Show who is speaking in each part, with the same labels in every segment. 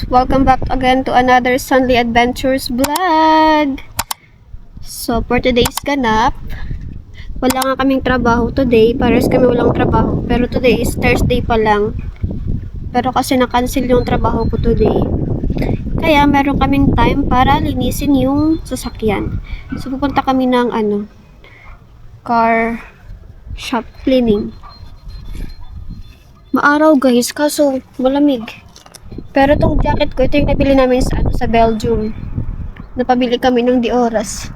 Speaker 1: Welcome back again to another Sunday Adventures vlog. So, for today's ganap, wala nga kaming trabaho today. Pares kami walang trabaho. Pero today is Thursday pa lang. Pero kasi na-cancel yung trabaho ko today. Kaya meron kaming time para linisin yung sasakyan. So, pupunta kami ng car shop cleaning. Maaraw guys, kaso malamig. Pero itong jacket ko, ito yung nabili namin sa Belgium. Napabili kami ng di oras.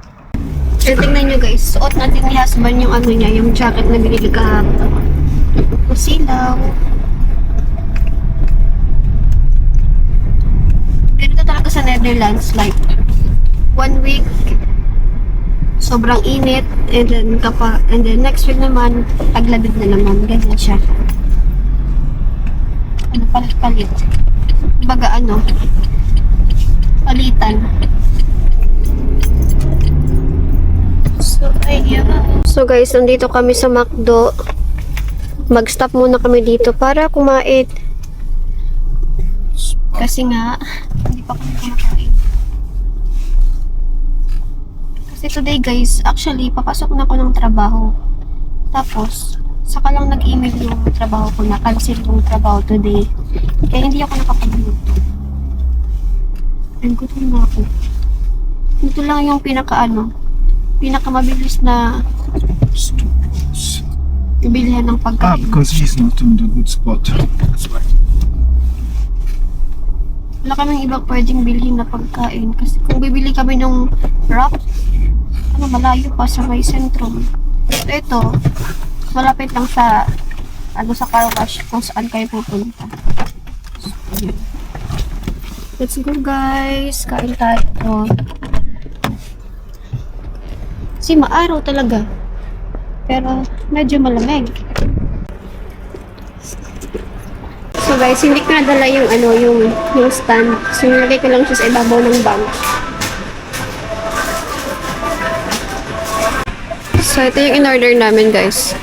Speaker 1: So, tingnan nyo guys, suot natin ni husband yung niya, yung jacket na binili kahapon. Kusilaw. Ganito talaga sa Netherlands, like 1 week sobrang init, and then next week naman taglamig na naman, ganyan siya. Palit-palit. Baga palitan. So guys, nandito kami sa McDo. Mag-stop muna kami dito para kumain. Kasi nga, hindi pa kami kumakain. Kasi today guys, actually, papasok na ako ng trabaho. Tapos, saka lang nag-email yung trabaho ko na cancel yung trabaho today. Kaya hindi ako nakapag-luto. And gutom na ako. Ito lang yung pinakamabilis na ibilihan ng pagkain.
Speaker 2: Because he's not on the good spot. That's why.
Speaker 1: Wala kaming ibang pwedeng bilhin na pagkain. Kasi kung bibili kami ng wrap, malayo pa sa may sentrum. Ito, malapit lang sa sa car wash kung saan kayo pupunta. So, yun. Let's go guys, kain tayo. Kasi maaraw talaga, pero medyo malamig. So guys, hindi ko nadala yung yung stand. So nilagay ko lang siya sa ibabaw ng bag. So ito yung in-order namin guys.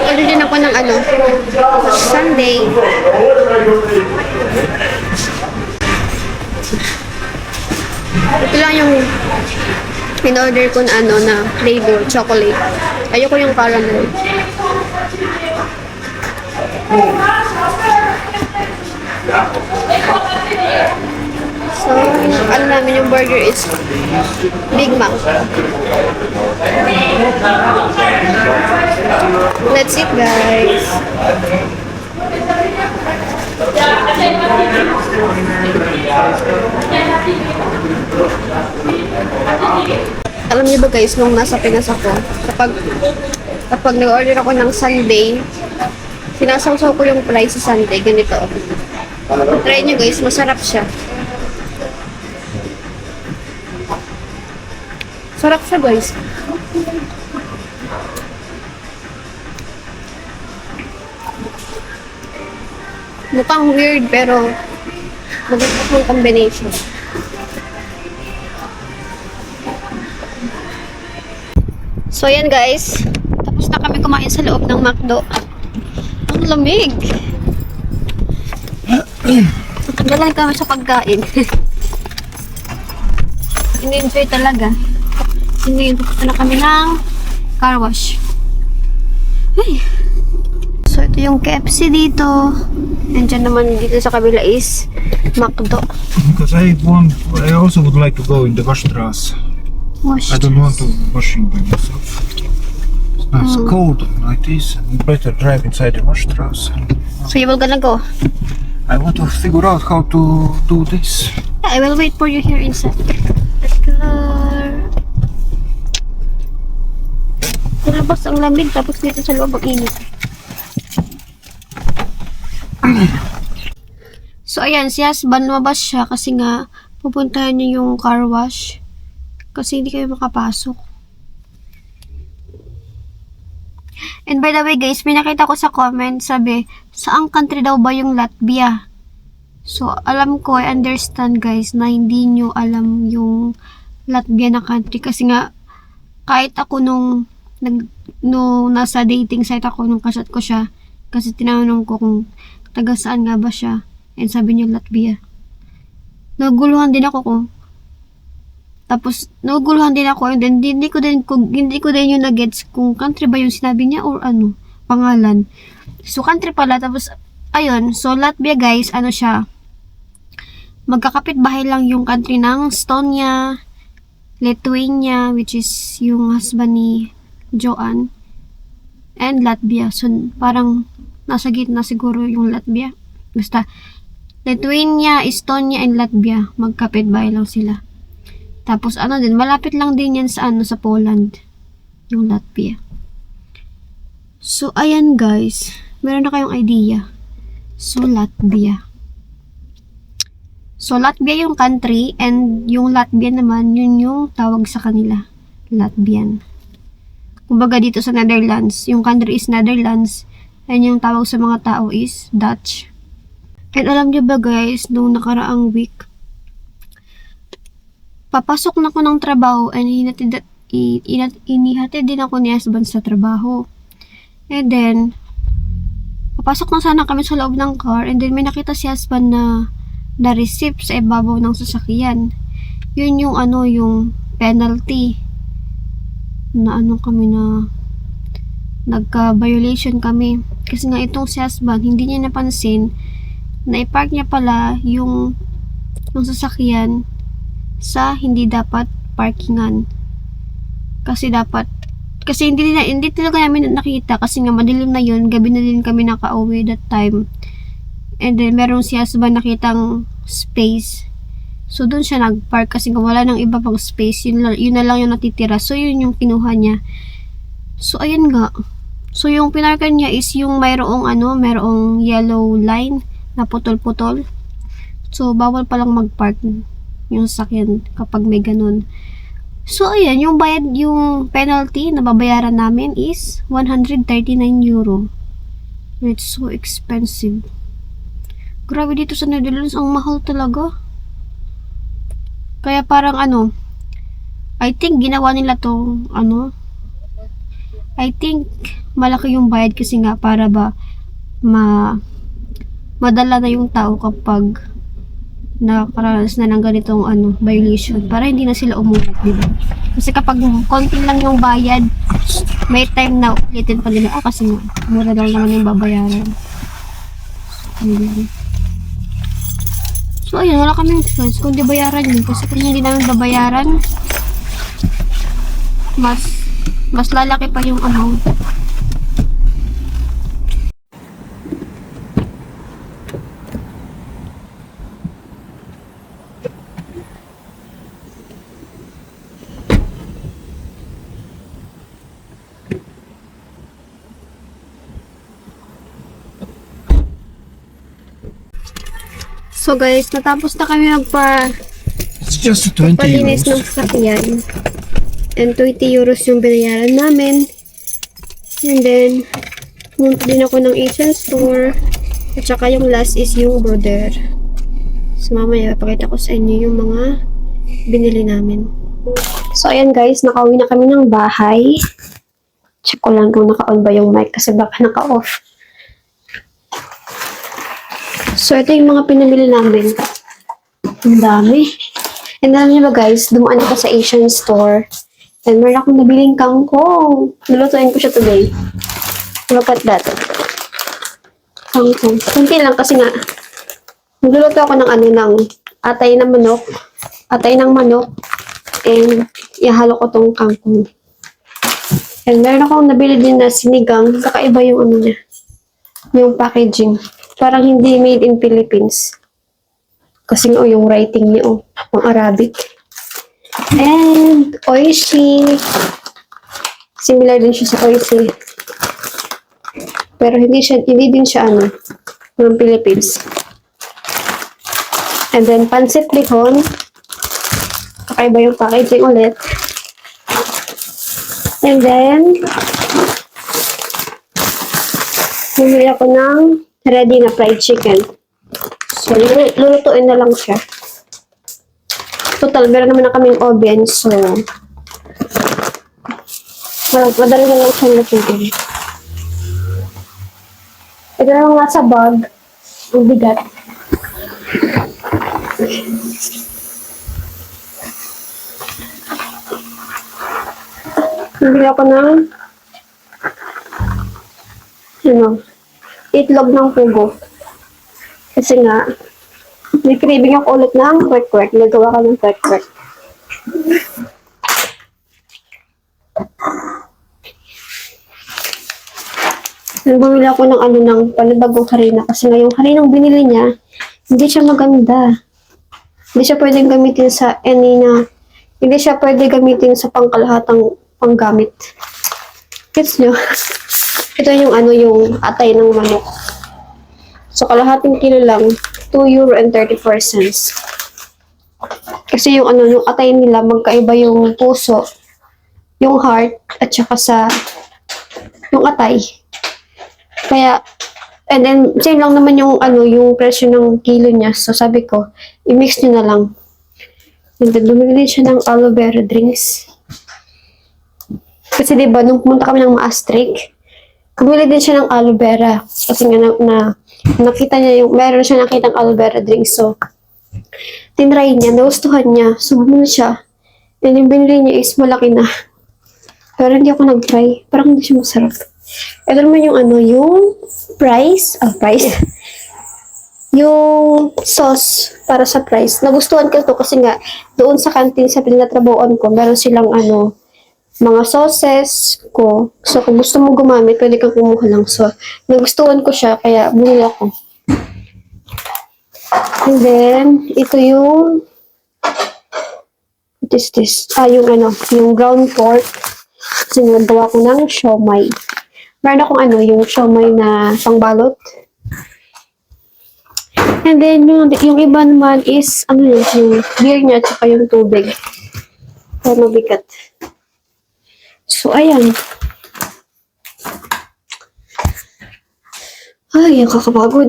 Speaker 1: Order din ako ng Sunday. Ito lang yung in-order ko na flavor, chocolate. Ayoko yung caramel. So, namin yung burger is Big Mac. Let's eat guys. Alam niyo ba guys, nung nasa Pinas ako, kapag nag-order ako ng sundae, sinasawsaw ko yung fries sa sundae, ganito. Try nyo guys, masarap siya. Sarap siya guys. Mukhang weird pero maganda yung combination. So yan guys, tapos na kami kumain sa loob ng McDo. Ang lamig. Nagalang kami sa pagkain. In-enjoy talaga. Hindi, pupunta na kami ng car wash. Ay. So, ito yung KFC dito. And dyan naman dito sa kabila is McDo.
Speaker 2: Because I also would like to go in the Waschstraße. I don't want to washing by myself. It's cold like this. You better drive inside the Waschstraße.
Speaker 1: So, you will gonna go?
Speaker 2: I want to figure out how to do this.
Speaker 1: Yeah, I will wait for you here inside. Let's go. Labas ang lamig, tapos dito sa loob ang init. So ayan, si husband lumabas siya kasi nga pupuntahan niya yung car wash kasi hindi kayo makapasok. And by the way guys, may nakita ko sa comment, sabi, saang country daw ba yung Latvia? So alam ko, I understand guys na hindi nyo alam yung Latvia na country kasi nga kahit ako nung nasa dating site ako nung kasat ko siya, kasi tinanong ko kung taga saan nga ba siya. And sabi niya Latvia. Naguluhan din ako ko. Tapos naguluhan din ako and then hindi ko din yung nagets kung country ba yung sinabi niya or ano, pangalan. So country pala. Tapos ayun, so Latvia guys, ano siya, magkakapit bahay lang yung country ng Estonia, Lithuania, which is yung husband ni Joanne, and Latvia. So parang nasa gitna siguro yung Latvia. Basta Lithuania, Estonia, and Latvia. Magkapit bahay lang sila. Tapos ano din, malapit lang din yan sa ano, sa Poland. Yung Latvia. So ayan guys, meron na kayong idea. So Latvia. So Latvia yung country and yung Latvia naman, yun yung tawag sa kanila. Latvian. Kumbaga dito sa Netherlands, yung country is Netherlands and yung tawag sa mga tao is Dutch. And alam niyo ba guys, nung nakaraang week, papasok na ako ng trabaho and inihatid din ako ni husband sa trabaho. And then, papasok na sana kami sa loob ng car and then may nakita si husband na na-receive sa ibabaw ng sasakyan. Yun yung ano, yung penalty na ano kami na nagka-violation kami. Kasi nga itong si husband, hindi niya napansin na i-park niya pala yung sasakyan sa hindi dapat parkingan. Kasi hindi talaga namin nakita kasi nga madilim na yun, gabi na din kami nakauwi that time. And then meron si husband nakitang space. So doon siya nag-park kasi nga wala nang iba pang space. Yun na lang yung natitira. So yun yung kinuha niya. So ayun nga. So yung pinarkan niya is yung mayroong yellow line na putol-putol. So, bawal palang mag-park yung sasakyan kapag may ganun. So, ayan, yung penalty na babayaran namin is 139 euro. It's so expensive. Grabe dito sa Netherlands, ang mahal talaga. Kaya parang I think ginawa nila to, I think malaki yung bayad kasi nga para ba madala na yung tao kapag nakaranas na ng ganitong violation para hindi na sila umulit, diba? Kasi kapag konti lang yung bayad, may time na ulitin pa nila kasi mura lang naman yung babayaran. So ayun, wala kaming choice kundi bayaran yun kasi kung hindi namin babayaran, mas lalaki pa yung amount. So guys, natapos na kami
Speaker 2: It's just 20
Speaker 1: palinis ng
Speaker 2: euros.
Speaker 1: sasakyan. And 20 euros yung binayaran namin. And then, pumunta din ako ng Asian store. At saka yung last is yung brother. So mamaya, papakita ko sa inyo yung mga binili namin. So ayan guys, nakauwi na kami ng bahay. Check ko lang kung naka-on ba yung mic kasi baka naka-off. So, ito yung mga pinamili namin. Ang dami. And alam niyo ba guys, dumaan ako sa Asian store. And meron akong nabiling kangkong. Lulutuin ko siya today. Look at that. Kangkong. Kunti lang kasi nga, magluluto ako ng atay ng manok. And ihalo ko tong kangkong. And meron akong nabili din na sinigang. Kakaiba yung niya. Yung packaging. Parang hindi made in Philippines. Kasi yung writing niya ang Arabic. And Oishi. Similar din siya sa Oishi. Pero hindi din siya ng Philippines. And then pancit bihon. Kakaiba yung packaging ulit. And then bumili ako ng ready na fried chicken. So, lulutuin na lang siya. Total, meron naman na kaming oven. So, madali na lang siyang lutuin. Ito na nga sa bag. Ang bigat. Bili ako ng itlog ng pugo. Kasi nga, may craving ako ulit ng kwek-kwek. Nagawa ka ng kwek-kwek. Bumili ako ng ng panibagong harina kasi nga yung harinang binili niya, hindi siya maganda. Hindi siya pwedeng gamitin sa hindi siya pwede gamitin sa pangkalahatang panggamit. Gets nyo? Ito yung yung atay ng manok. So, kalahating kilo lang, €2.34. Kasi yung yung atay nila, magkaiba yung puso, yung heart, at saka yung atay. Kaya, and then, same lang naman yung yung presyo ng kilo niya. So, sabi ko, i-mix nyo na lang. And then, bumili din siya ng aloe vera drinks. Kasi diba, nung pumunta kami ng Maastricht, bumili din siya ng aloe vera. Kasi nga nakita niya meron siya nakita ng aloe vera drinks. So, tinry niya, nagustuhan niya. So, bumili siya. And yung binili niya is malaki na. Pero hindi ako nag-try. Parang hindi siya masarap. Ito naman yung yung price. Yung sauce para sa price. Nagustuhan ko ito kasi nga, doon sa canteen sa pinatrabahoan ko, meron silang mga sauces ko. So, kung gusto mo gumamit, pwede kang kumuha lang. So, nagustuhan ko siya, kaya bumili ako. And then, ito yung what is this? Yung ground pork. Kasi nagawa ko ng siomai. Meron akong yung siomai na pangbalot. And then, yung iba naman is, yung beer niya, tsaka yung tubig. Kaya mabigat. So, ayan. Ay, ang kakapagod.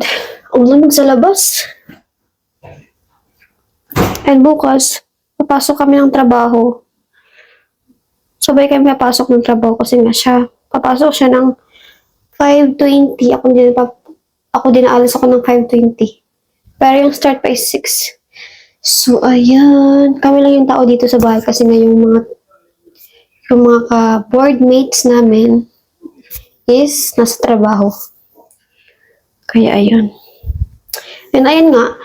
Speaker 1: Ang lamig sa labas. And bukas, papasok kami ng trabaho. Sabay kami papasok ng trabaho kasi nga papasok siya ng 5:20. Ako din aalis ako ng 5:20. Pero yung start pa is 6. So, ayan. Kami lang yung tao dito sa bahay kasi nga yung mga ka-board mates namin is nasa trabaho. Kaya, ayun. And ayun nga,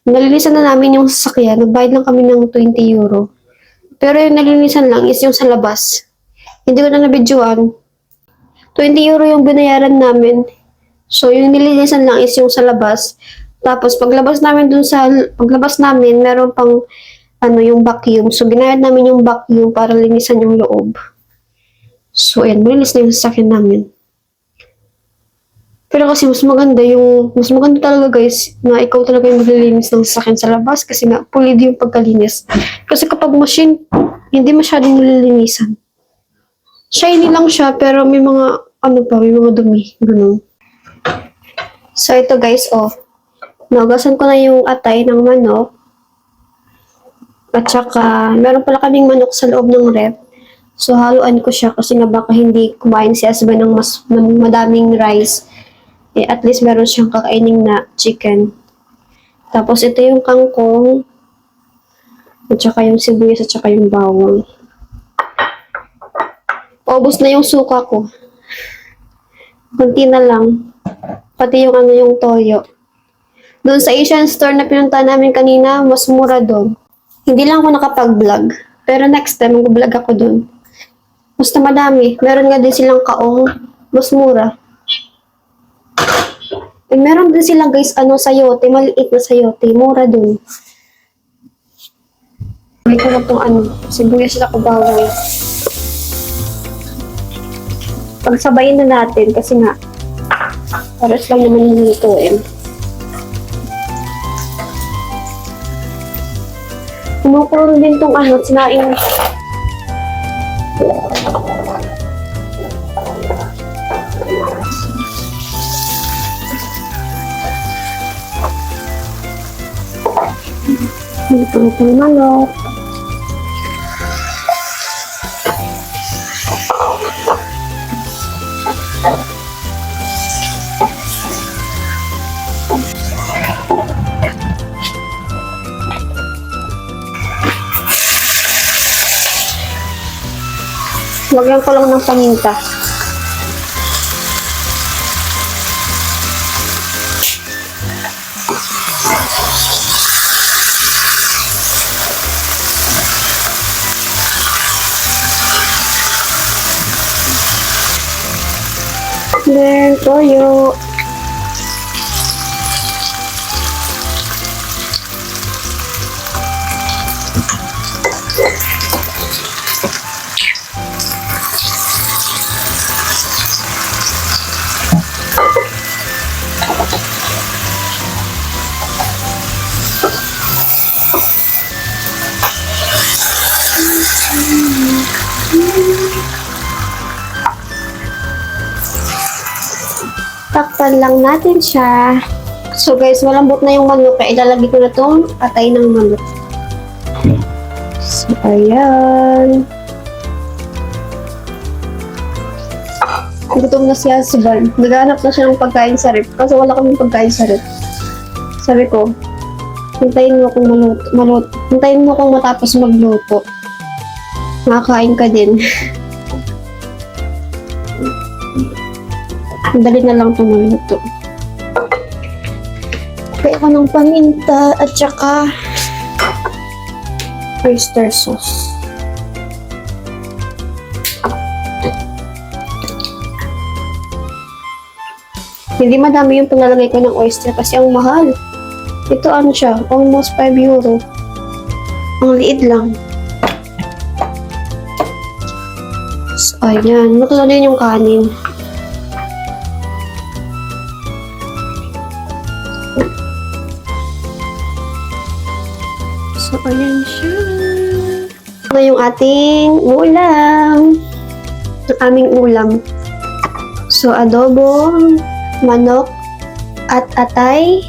Speaker 1: nalinisan na namin yung sasakyan. Nagbayad lang kami ng €20. Pero yung nalinisan lang is yung sa labas. Hindi ko na nabidyoan. €20 yung binayaran namin. So, yung nilinisan lang is yung sa labas. Tapos, paglabas namin, meron pang yung vacuum. So, ginayad namin yung vacuum para linisan yung loob. So, ayan, malinis na yung sasakyan namin. Pero kasi mas maganda talaga guys, na ikaw talaga yung maglilinis ng sasakyan sa labas kasi nga, pulid yung pagkalinis. Kasi kapag machine, hindi masyadong nililinisan. Shiny lang siya, pero may mga, may mga dumi. Ganun. So, ito guys, naugasan ko na yung atay ng manok. At saka, meron pala kaming manok sa loob ng ref. So, haluan ko siya kasi nga baka hindi kumain si Asba ng madaming rice. At least meron siyang kakaining na chicken. Tapos, ito yung kangkong. At saka yung sibuyas at saka yung bawang. Paubos na yung suka ko. Kunti na lang. Pati yung yung toyo. Doon sa Asian store na pinunta namin kanina, mas mura doon. Hindi lang ako nakapag-vlog. Pero next time, mag-vlog ako doon. Basta madami. Meron nga din silang kaong. Mas mura. And meron din silang guys, sayote. Maliit na sayote. Mura doon. May ko na pong sibuyas na kabawal. Pagsabayin na natin kasi nga, pares lang naman yung lutuin. Kumukulong din tong sinaing. Ito yung manok. Lagyan ko lang ng paminta. Then, toyo. Takpan lang natin siya. So guys, malambot na yung manok. Kaya ilalagay ko na itong atay ng manok. So, ayan. Gutom na si husband. Naghanap na siya ng pagkain sa rep. Kasi wala kaming pagkain sa rep. Sabi ko, hintayin mo akong maluto. Hintayin mo akong matapos magluto. Makakain ka din. Dali na lang ito maluto. Kaya ako ng paminta at saka oyster sauce. Hindi madami yung pinalagay ko ng oyster kasi ang mahal. Ito ano siya, almost 5 euro. Ang liit lang. So, ayan. Natulo na yung kanin. So, ayan siya. Ito yung ating ulam. Ang aming ulam. So, adobo, manok, at atay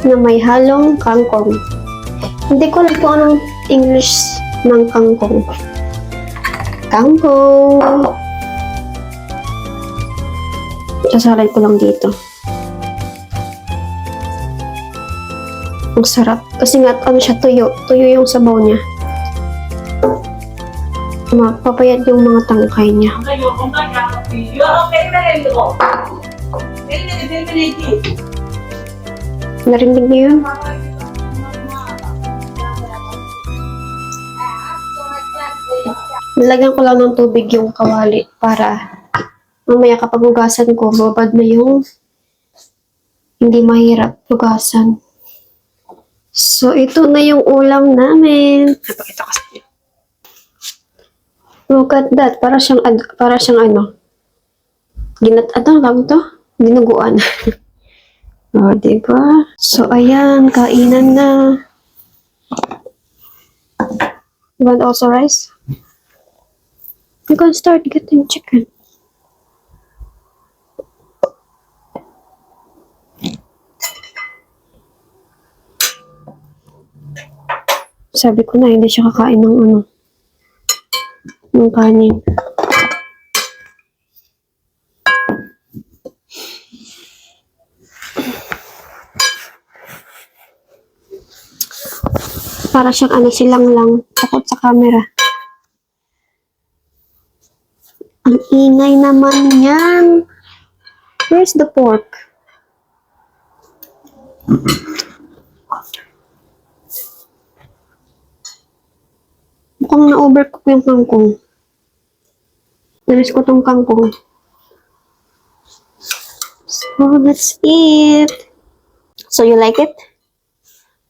Speaker 1: na may halong kangkong. Hindi ko alam kung anong English ng kangkong. Kangkong! Sasalad ko lang dito. Ang sarap. Kasi nga, ano siya, tuyo. Tuyo yung sabaw niya. Mapapayat yung mga tangkay niya. Narinig niyo yun? Nilagyan ko lang ng tubig yung kawali para mamaya kapag hugasan ko, babad na yung hindi mahirap hugasan. So, ito na yung ulam namin. Napakita ko sa inyo. Look at that. Para siyang ano. Ano lang to? Dinuguan. O, diba? So, ayan. Kainan na. You want also rice? You can start getting chicken. Sabi ko na, hindi siya kakain ng ano. Ng kanin. Para siyang ano, silang lang. Takot sa camera. Ang ingay naman yan. Where's the pork? Mukhang na-overcook yung kangkong. Nalis ko tong kangkong. So, let's eat. So, you like it?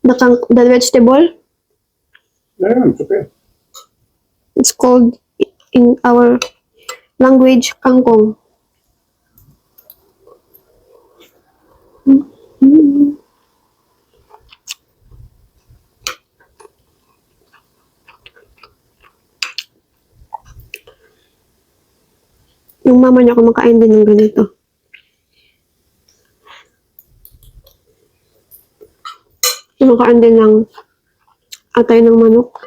Speaker 1: The vegetable?
Speaker 2: Yeah, it's okay.
Speaker 1: It's called in our language kangkong. Yung mama niya kumakain din ng ganito. Kumakain din ng atay ng manok.